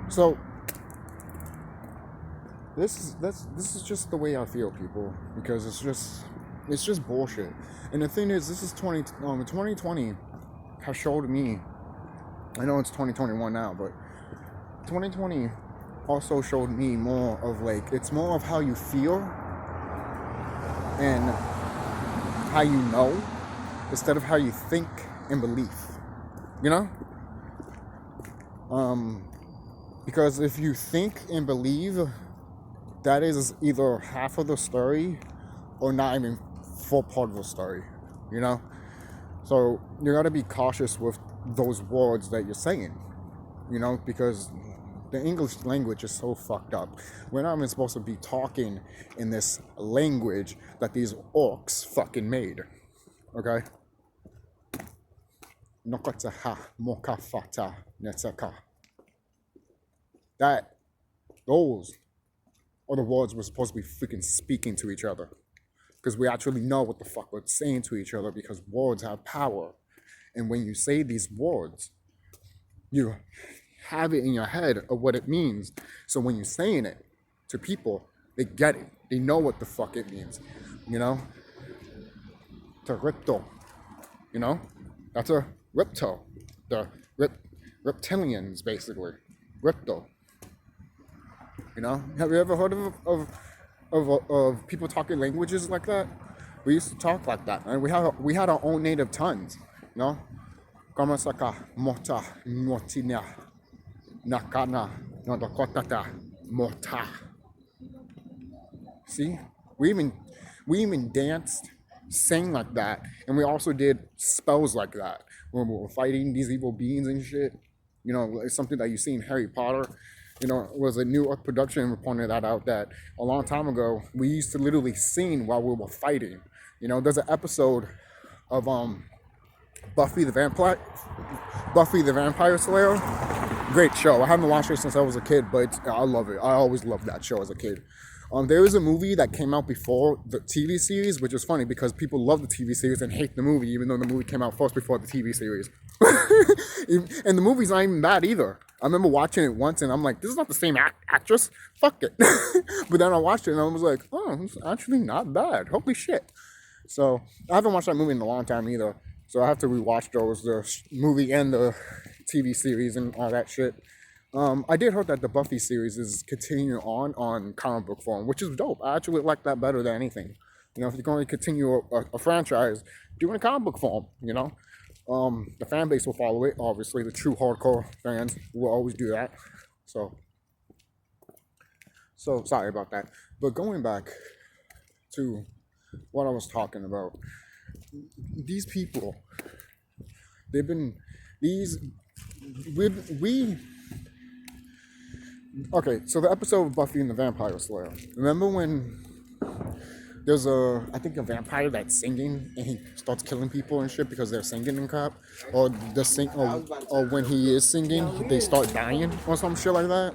So this is just the way I feel, people, because it's just bullshit. And the thing is, this is 2020 has showed me. I know it's 2021 now, but 2020 also showed me more of like, it's more of how you feel and how you know instead of how you think and believe, you know? Because if you think and believe, that is either half of the story or not even full part of the story, you know? So you gotta be cautious with those words that you're saying, you know, because the English language is so fucked up. We're not even supposed to be talking in this language that these orcs fucking made, okay? Nokataha mokafata netaka. Those are the words we're supposed to be freaking speaking to each other. Because we actually know what the fuck we're saying to each other, because words have power. And when you say these words, you have it in your head of what it means. So when you're saying it to people, they get it. They know what the fuck it means. You know? Terripto. You know? That's a reptile. The reptilians, basically. Repto. You know? Have you ever heard of people talking languages like that? We used to talk like that, and we had our own native tongues, you know? Kamasaka, mota, motina, nakana, nadakotata, mota. See? We even danced, sang like that, and we also did spells like that when we were fighting these evil beings and shit. You know, it's something that you see in Harry Potter. You know, it was a New York production. We pointed that out, that a long time ago we used to literally sing while we were fighting. You know, there's an episode of Buffy the Vampire Slayer. Great show. I haven't watched it since I was a kid, but I love it. I always loved that show as a kid. There was a movie that came out before the TV series, which is funny because people love the TV series and hate the movie, even though the movie came out first before the TV series. And the movie's not even bad either. I remember watching it once and I'm like, this is not the same actress. Fuck it. But then I watched it and I was like, oh, it's actually not bad. Holy shit. So I haven't watched that movie in a long time either. So I have to rewatch those, the movie and the TV series and all that shit. I did heard that the Buffy series is continuing on comic book form, which is dope. I actually like that better than anything. You know, if you're going to continue a franchise, do it in comic book form, you know. The fan base will follow it, obviously. The true hardcore fans will always do that. So sorry about that. But going back to what I was talking about, these people, they've been, okay, so the episode of Buffy and the Vampire Slayer. Remember when there's I think a vampire that's singing and he starts killing people and shit because they're singing and crap? Or or when he is singing, they start dying or some shit like that?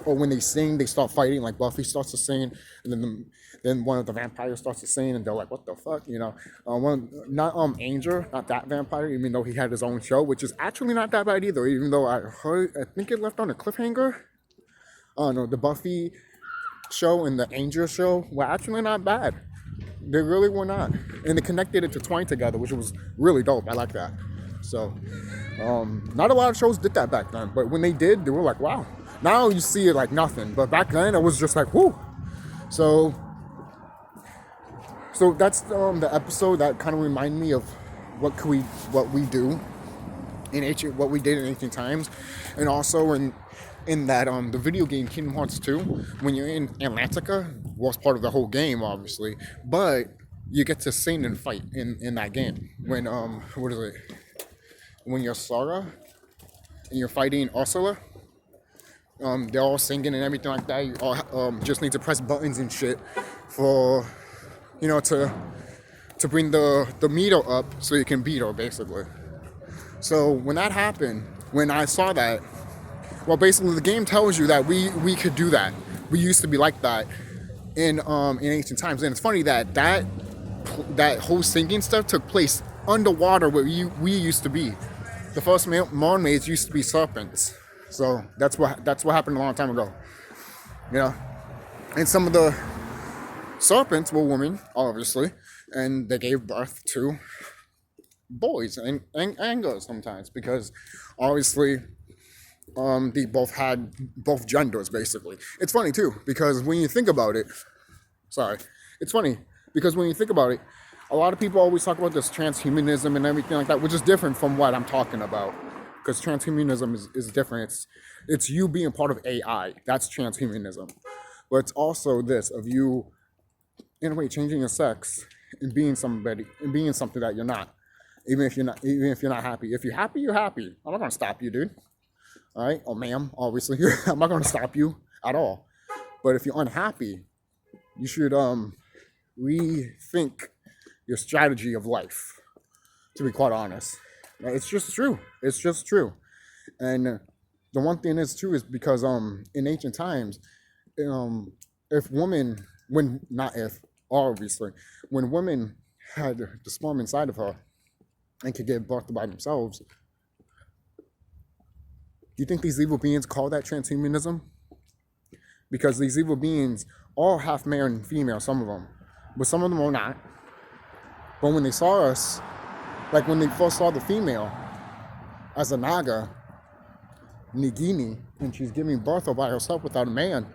Or when they sing, they start fighting, like Buffy starts to sing, and then one of the vampires starts to sing, and they're like, what the fuck, you know? Angel, not that vampire, even though he had his own show, which is actually not that bad either, even though I think it left on a cliffhanger. No, the Buffy show and the Angel show were actually not bad. They really were not. And they connected it to Twine together, which was really dope. I like that. So, not a lot of shows did that back then, but when they did, they were like, wow. Now you see it like nothing, but back then it was just like, whoo. So that's the episode that kind of reminded me of what we do in ancient, what we did in ancient times, and also in that the video game Kingdom Hearts 2, when you're in Atlantica, was part of the whole game, obviously, but you get to sing and fight in that game. When when you're Sora and you're fighting Ursula. They're all singing and everything like that. You all just need to press buttons and shit for, you know, to bring the meter up so you can beat her, basically. So when that happened, when I saw that, well, basically the game tells you that we could do that. We used to be like that in ancient times. And it's funny that whole singing stuff took place underwater where we used to be. The first mermaids used to be serpents. So that's what happened a long time ago. You know, and some of the serpents were women, obviously, and they gave birth to boys and girls sometimes because obviously they both had both genders basically. It's funny too because when you think about it, it's funny because when you think about it, a lot of people always talk about this transhumanism and everything like that, which is different from what I'm talking about. Because transhumanism is different. It's you being part of AI. That's transhumanism. But it's also this of you, in a way, changing your sex and being somebody and being something that you're not. Even if you're not happy. If you're happy, you're happy. I'm not gonna stop you, dude. All right, or ma'am, obviously. I'm not gonna stop you at all. But if you're unhappy, you should rethink your strategy of life. To be quite honest, it's just true. It's just true. And the one thing is too is because in ancient times, if women, obviously, when women had the sperm inside of her and could give birth by themselves, do you think these evil beings call that transhumanism? Because these evil beings are half male and female, some of them, but some of them are not. But when they saw us, like when they first saw the female as a Naga, Nagini, and she's giving birth all by herself without a man,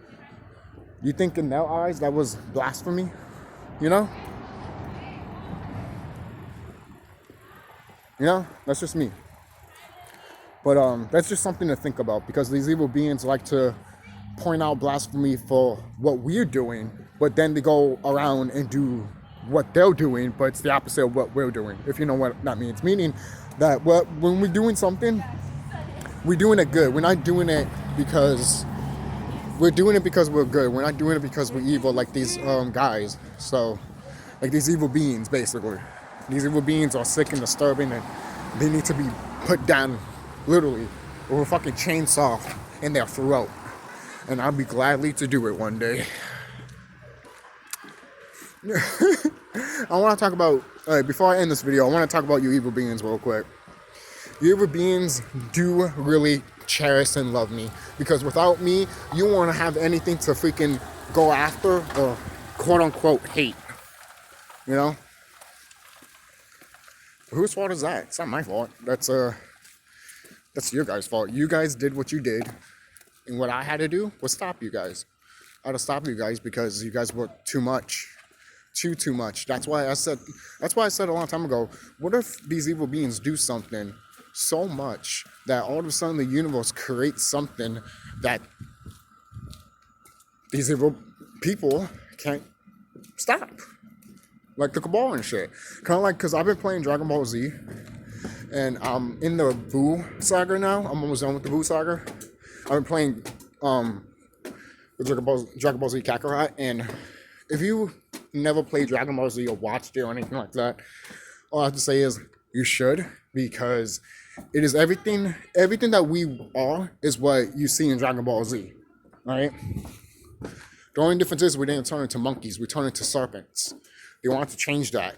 you think in their eyes that was blasphemy? You know? That's just me. But that's just something to think about because these evil beings like to point out blasphemy for what we're doing, but then they go around and do what they're doing, but it's the opposite of what we're doing, if you know what that means. Meaning that when we're doing something, we're doing it good. We're not doing it because we're good. We're not doing it because we're evil like these guys. So, like these evil beings, basically. These evil beings are sick and disturbing and they need to be put down, literally, with a fucking chainsaw in their throat. And I'll be gladly to do it one day. I want to talk about, before I end this video, I want to talk about you evil beings real quick. You evil beings do really cherish and love me. Because without me, you won't have anything to freaking go after or quote unquote hate. You know? Whose fault is that? It's not my fault. That's your guys' fault. You guys did what you did. And what I had to do was stop you guys. I had to stop you guys because you guys were too much. Too much. That's why I said a long time ago, what if these evil beings do something so much that all of a sudden the universe creates something that these evil people can't stop? Like the Cabal and shit. Kind of like, because I've been playing Dragon Ball Z and I'm in the Buu saga now. I'm almost done with the Buu saga. I've been playing Dragon Ball Z Kakarot, and if you never played Dragon Ball Z or watched it or anything like that, all I have to say is you should, because it is everything that we are is what you see in Dragon Ball Z, right? The only difference is we didn't turn into monkeys, we turned into serpents. They wanted to change that.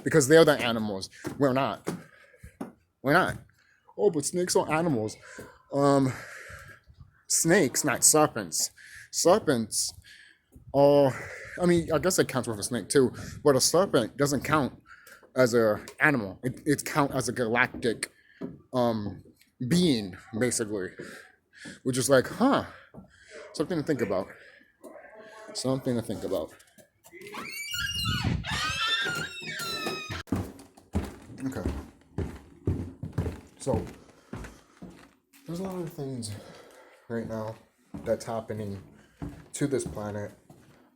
Because they're the animals. We're not. Oh, but snakes are animals. Snakes, not serpents. Serpents are, I guess it counts with a snake too, but a serpent doesn't count as an animal. It counts as a galactic being, basically. Which is like, something to think about. Okay. So, there's a lot of things right now that's happening to this planet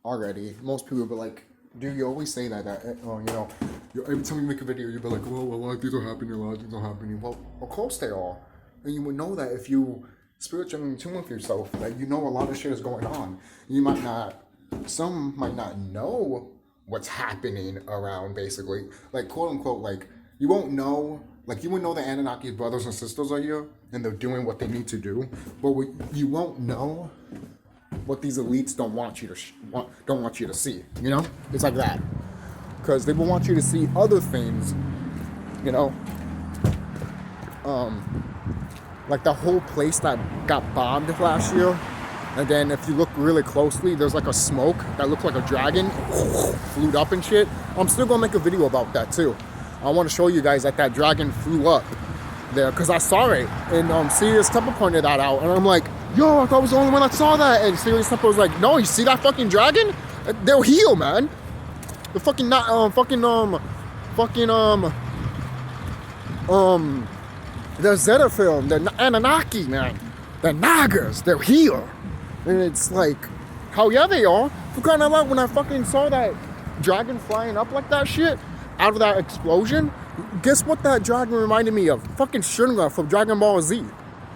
already. Most people will be like, dude, you always say that every time you make a video, you'll be like, well, a lot of things are happening. Well, of course they are. And you would know that if you spiritually in tune with yourself, that you know a lot of shit is going on. Some might not know what's happening around, basically. Like, quote unquote, like, you won't know, like, you would know the Anunnaki's brothers and sisters are here, and they're doing what they need to do, but you won't know what these elites don't want you to see, you know? It's like that. Because they will want you to see other things, you know? like the whole place that got bombed last year. And then if you look really closely, there's like a smoke that looked like a dragon flew up and shit. I'm still gonna make a video about that too. I want to show you guys that that dragon flew up there because I saw it. And Serious Temple pointed that out. And I'm like, yo, I thought I was the only one that saw that. And Serious Temple was like, no, you see that fucking dragon? They'll heal, man. The fucking the Zeta film, the Anunnaki, man. The Nagas, they're here. And it's like, hell yeah, they are. For crying out loud, when I fucking saw that dragon flying up like that shit out of that explosion, guess what that dragon reminded me of? Fucking Shinra from Dragon Ball Z.